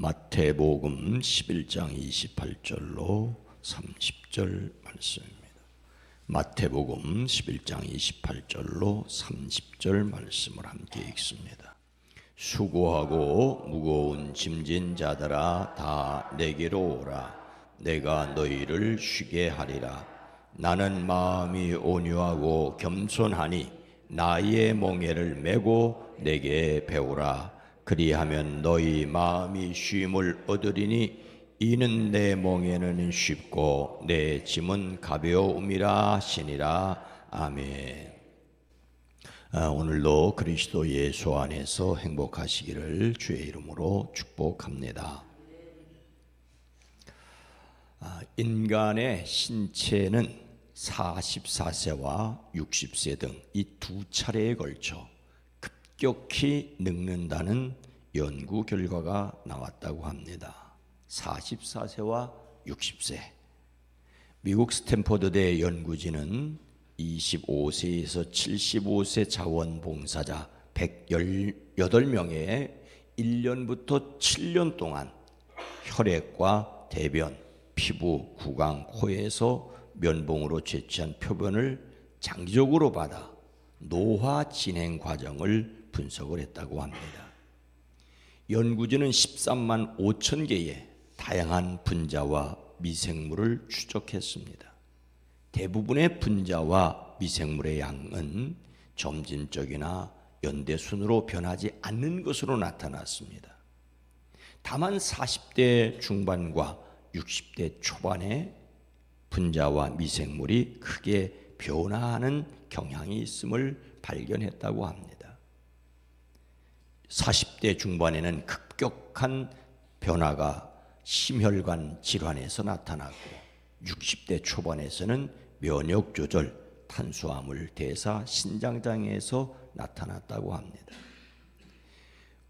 마태복음 11장 28절로 30절 말씀입니다. 마태복음 11장 28절로 30절 말씀을 함께 읽습니다. 수고하고 무거운 짐진 자들아 다 내게로 오라. 내가 너희를 쉬게 하리라. 나는 마음이 온유하고 겸손하니 나의 멍에를 메고 내게 배우라. 그리하면 너희 마음이 쉼을 얻으리니 이는 내 멍에는 쉽고 내 짐은 가벼움이라 하시니라. 아멘. 오늘도 그리스도 예수 안에서 행복하시기를 주의 이름으로 축복합니다. 인간의 신체는 44세와 60세 등 이 두 차례에 걸쳐 급격히 늙는다는 연구 결과가 나왔다고 합니다. 44세와 60세. 미국 스탠퍼드대 연구진은 25세에서 75세 자원봉사자 118명의 1년부터 7년 동안 혈액과 대변, 피부, 구강, 코에서 면봉으로 채취한 표본을 장기적으로 받아 노화 진행 과정을 분석을 했다고 합니다. 연구진은 13만 5천 개의 다양한 분자와 미생물을 추적했습니다. 대부분의 분자와 미생물의 양은 점진적이나 연대순으로 변하지 않는 것으로 나타났습니다. 다만 40대 중반과 60대 초반에 분자와 미생물이 크게 변화하는 경향이 있음을 발견했다고 합니다. 40대 중반에는 급격한 변화가 심혈관 질환에서 나타났고 60대 초반에서는 면역 조절, 탄수화물 대사, 신장장애에서 나타났다고 합니다.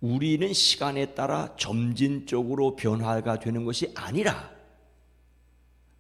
우리는 시간에 따라 점진적으로 변화가 되는 것이 아니라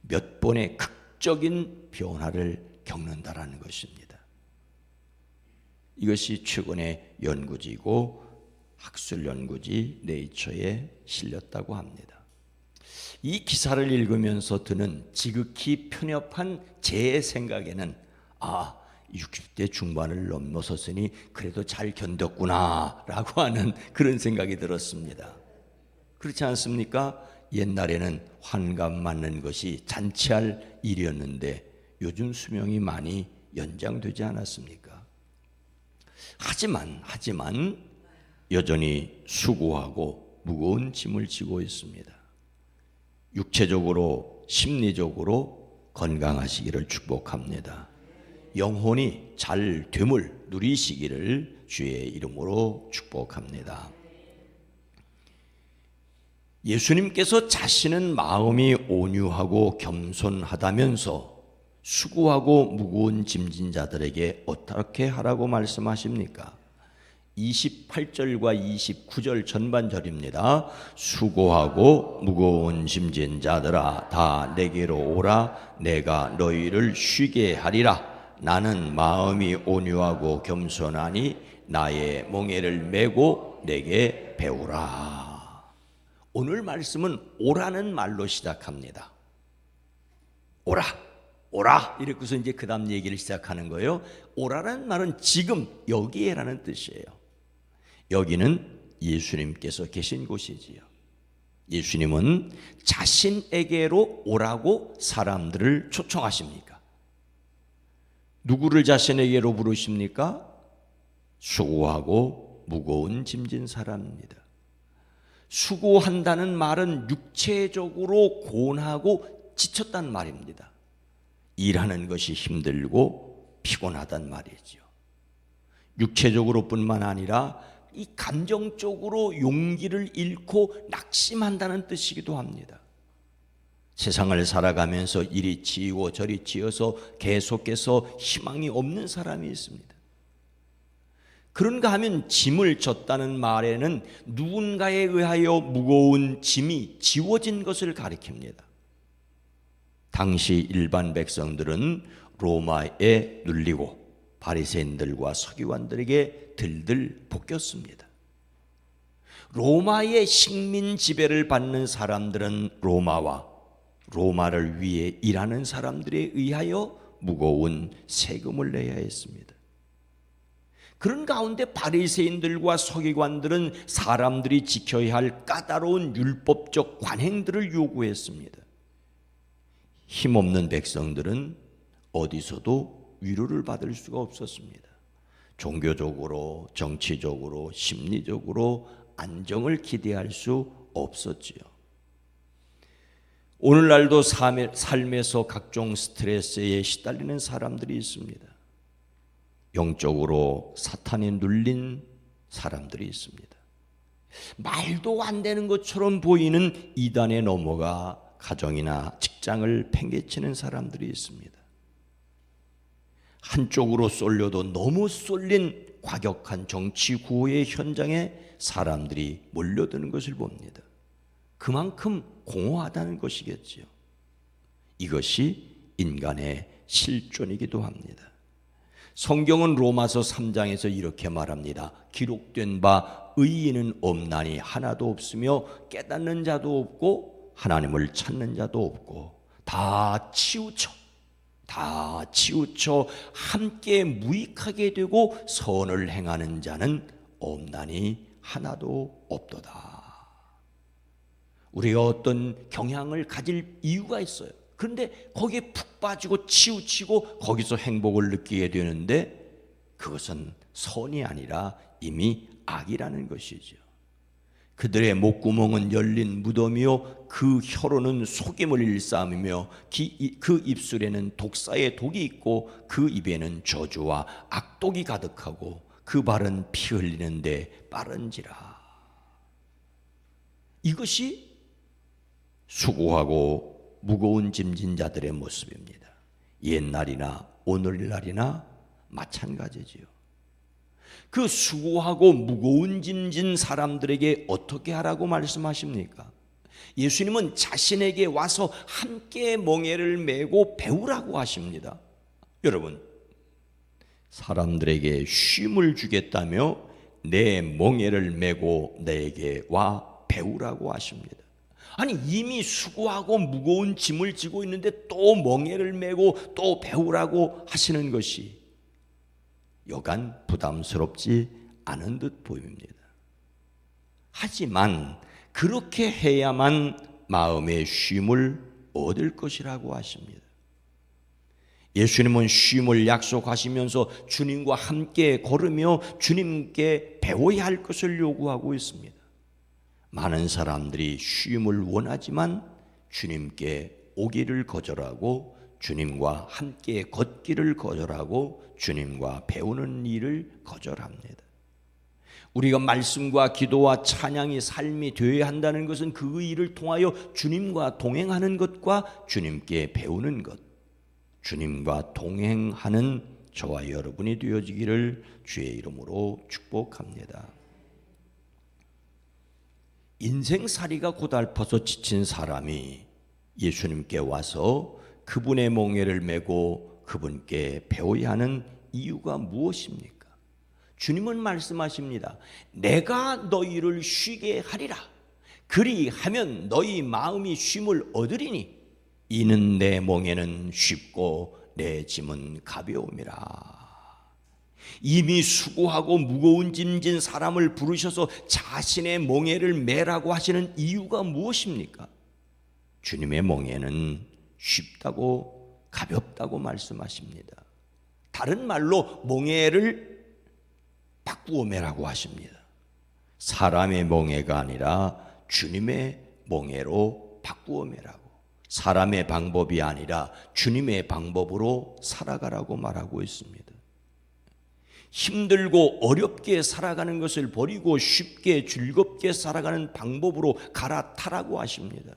몇 번의 극적인 변화를 겪는다라는 것입니다. 이것이 최근의 연구지고 학술 연구지 네이처에 실렸다고 합니다. 이 기사를 읽으면서 드는 지극히 편협한 제 생각에는 60대 중반을 넘어섰으니 그래도 잘 견뎠구나 라고 하는 그런 생각이 들었습니다. 그렇지 않습니까? 옛날에는 환갑 맞는 것이 잔치할 일이었는데 요즘 수명이 많이 연장되지 않았습니까? 하지만 여전히 수고하고 무거운 짐을 지고 있습니다. 육체적으로 심리적으로 건강하시기를 축복합니다. 영혼이 잘 됨을 누리시기를 주의 이름으로 축복합니다. 예수님께서 자신은 마음이 온유하고 겸손하다면서 수고하고 무거운 짐진 자들에게 어떻게 하라고 말씀하십니까? 28절과 29절 전반절입니다. 수고하고 무거운 짐진 자들아 다 내게로 오라. 내가 너희를 쉬게 하리라. 나는 마음이 온유하고 겸손하니 나의 멍에를 메고 내게 배우라. 오늘 말씀은 오라는 말로 시작합니다. 오라 이렇게서 이제 그 다음 얘기를 시작하는 거예요. 오라는 말은 지금 여기에라는 뜻이에요. 여기는 예수님께서 계신 곳이지요. 예수님은 자신에게로 오라고 사람들을 초청하십니까? 누구를 자신에게로 부르십니까? 수고하고 무거운 짐진 사람입니다. 수고한다는 말은 육체적으로 고뇌하고 지쳤다는 말입니다. 일하는 것이 힘들고 피곤하단 말이죠. 육체적으로 뿐만 아니라 이 감정적으로 용기를 잃고 낙심한다는 뜻이기도 합니다. 세상을 살아가면서 이리 치이고 저리 치여서 계속해서 희망이 없는 사람이 있습니다. 그런가 하면 짐을 졌다는 말에는 누군가에 의하여 무거운 짐이 지워진 것을 가리킵니다. 당시 일반 백성들은 로마에 눌리고 바리새인들과 서기관들에게 들들 볶였습니다. 로마의 식민 지배를 받는 사람들은 로마와 로마를 위해 일하는 사람들에 의하여 무거운 세금을 내야 했습니다. 그런 가운데 바리새인들과 서기관들은 사람들이 지켜야 할 까다로운 율법적 관행들을 요구했습니다. 힘없는 백성들은 어디서도 위로를 받을 수가 없었습니다. 종교적으로, 정치적으로, 심리적으로 안정을 기대할 수 없었지요. 오늘날도 삶에서 각종 스트레스에 시달리는 사람들이 있습니다. 영적으로 사탄에 눌린 사람들이 있습니다. 말도 안 되는 것처럼 보이는 이단에 넘어가 가정이나 직장을 팽개치는 사람들이 있습니다. 한쪽으로 쏠려도 너무 쏠린 과격한 정치 구호의 현장에 사람들이 몰려드는 것을 봅니다. 그만큼 공허하다는 것이겠지요. 이것이 인간의 실존이기도 합니다. 성경은 로마서 3장에서 이렇게 말합니다. 기록된 바 의인은 없나니 하나도 없으며 깨닫는 자도 없고 하나님을 찾는 자도 없고 다 치우쳐 함께 무익하게 되고 선을 행하는 자는 없나니 하나도 없도다. 우리가 어떤 경향을 가질 이유가 있어요. 그런데 거기에 푹 빠지고 치우치고 거기서 행복을 느끼게 되는데 그것은 선이 아니라 이미 악이라는 것이죠. 그들의 목구멍은 열린 무덤이요 그 혀로는 속임을 일삼으며 그 입술에는 독사의 독이 있고 그 입에는 저주와 악독이 가득하고 그 발은 피 흘리는데 빠른지라. 이것이 수고하고 무거운 짐진 자들의 모습입니다. 옛날이나 오늘날이나 마찬가지지요. 그 수고하고 무거운 짐진 사람들에게 어떻게 하라고 말씀하십니까? 예수님은 자신에게 와서 함께 멍에를 메고 배우라고 하십니다. 여러분, 사람들에게 쉼을 주겠다며 내 멍에를 메고 내게 와 배우라고 하십니다. 아니 이미 수고하고 무거운 짐을 지고 있는데 또 멍에를 메고 또 배우라고 하시는 것이 여간 부담스럽지 않은 듯 보입니다. 하지만 그렇게 해야만 마음의 쉼을 얻을 것이라고 하십니다. 예수님은 쉼을 약속하시면서 주님과 함께 걸으며 주님께 배워야 할 것을 요구하고 있습니다. 많은 사람들이 쉼을 원하지만 주님께 오기를 거절하고 주님과 함께 걷기를 거절하고 주님과 배우는 일을 거절합니다. 우리가 말씀과 기도와 찬양이 삶이 되어야 한다는 것은 그 일을 통하여 주님과 동행하는 것과 주님께 배우는 것, 주님과 동행하는 저와 여러분이 되어지기를 주의 이름으로 축복합니다. 인생살이가 고달파서 지친 사람이 예수님께 와서 그분의 멍에를 메고 그분께 배워야 하는 이유가 무엇입니까? 주님은 말씀하십니다. 내가 너희를 쉬게 하리라. 그리하면 너희 마음이 쉼을 얻으리니 이는 내 멍에는 쉽고 내 짐은 가벼움이라. 이미 수고하고 무거운 짐진 사람을 부르셔서 자신의 멍에를 메라고 하시는 이유가 무엇입니까? 주님의 멍에는 쉽다고 가볍다고 말씀하십니다. 다른 말로 멍에를 바꾸어 매라고 하십니다. 사람의 멍에가 아니라 주님의 멍에로 바꾸어 매라고. 사람의 방법이 아니라 주님의 방법으로 살아가라고 말하고 있습니다. 힘들고 어렵게 살아가는 것을 버리고 쉽게 즐겁게 살아가는 방법으로 갈아타라고 하십니다.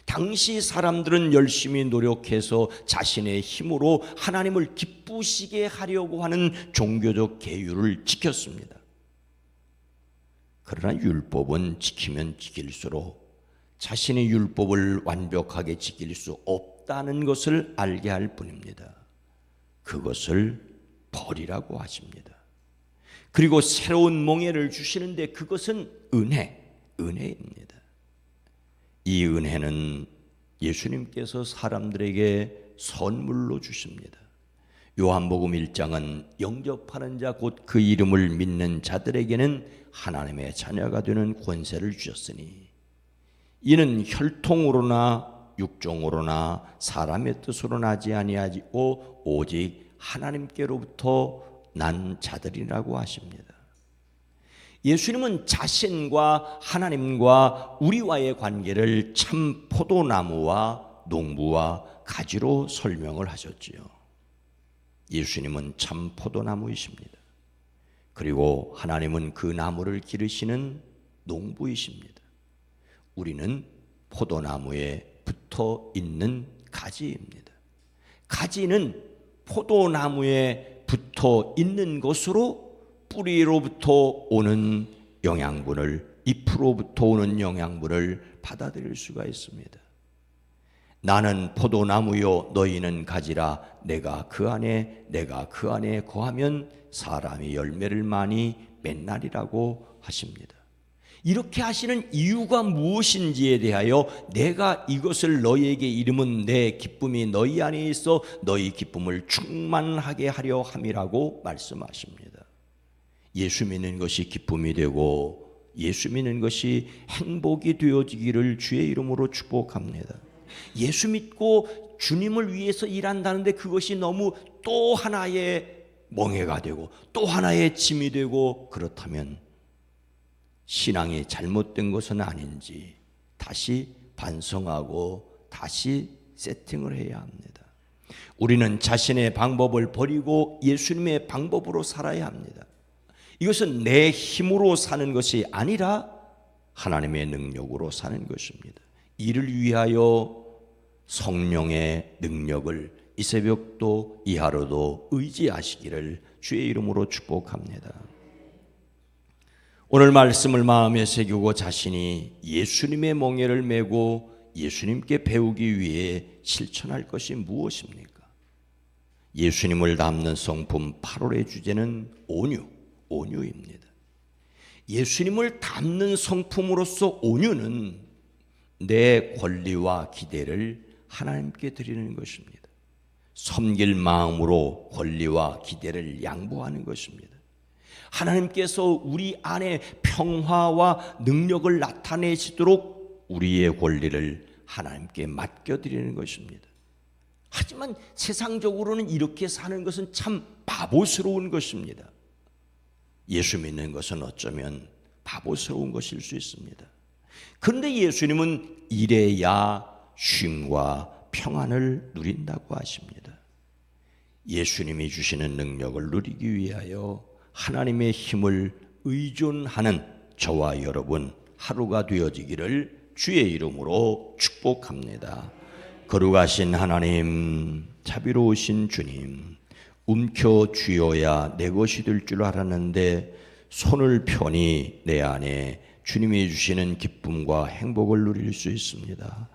당시 사람들은 열심히 노력해서 자신의 힘으로 하나님을 기쁘시게 하려고 하는 종교적 계율을 지켰습니다. 그러나 율법은 지키면 지킬수록 자신의 율법을 완벽하게 지킬 수 없다는 것을 알게 할 뿐입니다. 그것을 버리라고 하십니다. 그리고 새로운 몽해를 주시는데 그것은 은혜입니다. 이 은혜는 예수님께서 사람들에게 선물로 주십니다. 요한복음 1장은 영접하는 자 곧 그 이름을 믿는 자들에게는 하나님의 자녀가 되는 권세를 주셨으니 이는 혈통으로나 육종으로나 사람의 뜻으로 나지 아니하고 오직 하나님께로부터 난 자들이라고 하십니다. 예수님은 자신과 하나님과 우리와의 관계를 참 포도나무와 농부와 가지로 설명을 하셨지요. 예수님은 참 포도나무이십니다. 그리고 하나님은 그 나무를 기르시는 농부이십니다. 우리는 포도나무에 붙어 있는 가지입니다. 가지는 포도나무에 붙어 있는 것으로 뿌리로부터 오는 영양분을, 잎으로부터 오는 영양분을 받아들일 수가 있습니다. 나는 포도나무요 너희는 가지라. 내가 그 안에 거하면 사람이 열매를 많이 맺나리라고 하십니다. 이렇게 하시는 이유가 무엇인지에 대하여 내가 이것을 너희에게 이름은 내 기쁨이 너희 안에 있어 너희 기쁨을 충만하게 하려 함이라고 말씀하십니다. 예수 믿는 것이 기쁨이 되고 예수 믿는 것이 행복이 되어지기를 주의 이름으로 축복합니다. 예수 믿고 주님을 위해서 일한다는데 그것이 너무 또 하나의 멍해가 되고 또 하나의 짐이 되고 그렇다면 신앙이 잘못된 것은 아닌지 다시 반성하고 다시 세팅을 해야 합니다. 우리는 자신의 방법을 버리고 예수님의 방법으로 살아야 합니다. 이것은 내 힘으로 사는 것이 아니라 하나님의 능력으로 사는 것입니다. 이를 위하여 성령의 능력을 이 새벽도 이 하루도 의지하시기를 주의 이름으로 축복합니다. 오늘 말씀을 마음에 새기고 자신이 예수님의 멍에를 메고 예수님께 배우기 위해 실천할 것이 무엇입니까? 예수님을 담는 성품 8월의 주제는 온유입니다. 예수님을 담는 성품으로서 온유는 내 권리와 기대를 하나님께 드리는 것입니다. 섬길 마음으로 권리와 기대를 양보하는 것입니다. 하나님께서 우리 안에 평화와 능력을 나타내시도록 우리의 권리를 하나님께 맡겨드리는 것입니다. 하지만 세상적으로는 이렇게 사는 것은 참 바보스러운 것입니다. 예수 믿는 것은 어쩌면 바보스러운 것일 수 있습니다. 그런데 예수님은 이래야 쉼과 평안을 누린다고 하십니다. 예수님이 주시는 능력을 누리기 위하여 하나님의 힘을 의존하는 저와 여러분 하루가 되어지기를 주의 이름으로 축복합니다. 거룩하신 하나님, 자비로우신 주님, 움켜쥐어야 내 것이 될 줄 알았는데 손을 펴니 내 안에 주님이 주시는 기쁨과 행복을 누릴 수 있습니다.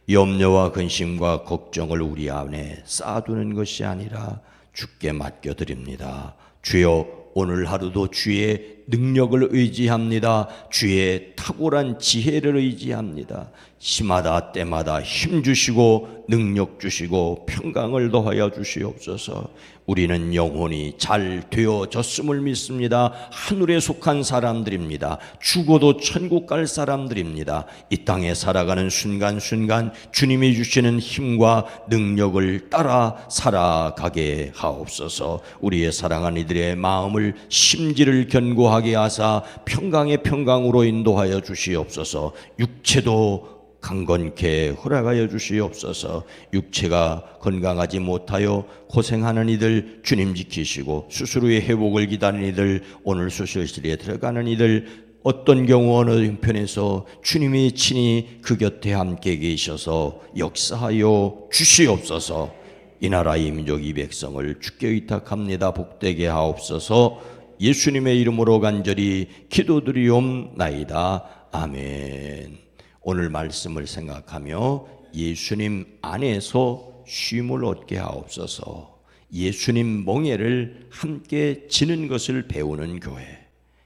염려와 근심과 걱정을 우리 안에 쌓아두는 것이 아니라 주께 맡겨드립니다. 주여, 오늘 하루도 주의 능력을 의지합니다. 주의 탁월한 지혜를 의지합니다. 시마다 때마다 힘 주시고 능력 주시고 평강을 더하여 주시옵소서. 우리는 영혼이 잘 되어졌음을 믿습니다. 하늘에 속한 사람들입니다. 죽어도 천국 갈 사람들입니다. 이 땅에 살아가는 순간순간 주님이 주시는 힘과 능력을 따라 살아가게 하옵소서. 우리의 사랑하는 이들의 마음을 심지를 견고하게 하사 평강의 평강으로 인도하여 주시옵소서. 육체도 강건케 허락하여 주시옵소서. 육체가 건강하지 못하여 고생하는 이들 주님 지키시고 수술 후에 회복을 기다리는 이들, 오늘 수술실에 들어가는 이들, 어떤 경우 어느 형편에서 주님이 친히 그 곁에 함께 계셔서 역사하여 주시옵소서. 이 나라 이 민족 이 백성을 주께 의탁합니다. 복되게 하옵소서. 예수님의 이름으로 간절히 기도드리옵나이다. 아멘. 오늘 말씀을 생각하며 예수님 안에서 쉼을 얻게 하옵소서. 예수님 멍에를 함께 지는 것을 배우는 교회,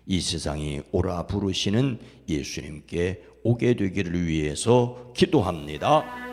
이 세상이 오라 부르시는 예수님께 오게 되기를 위해서 기도합니다.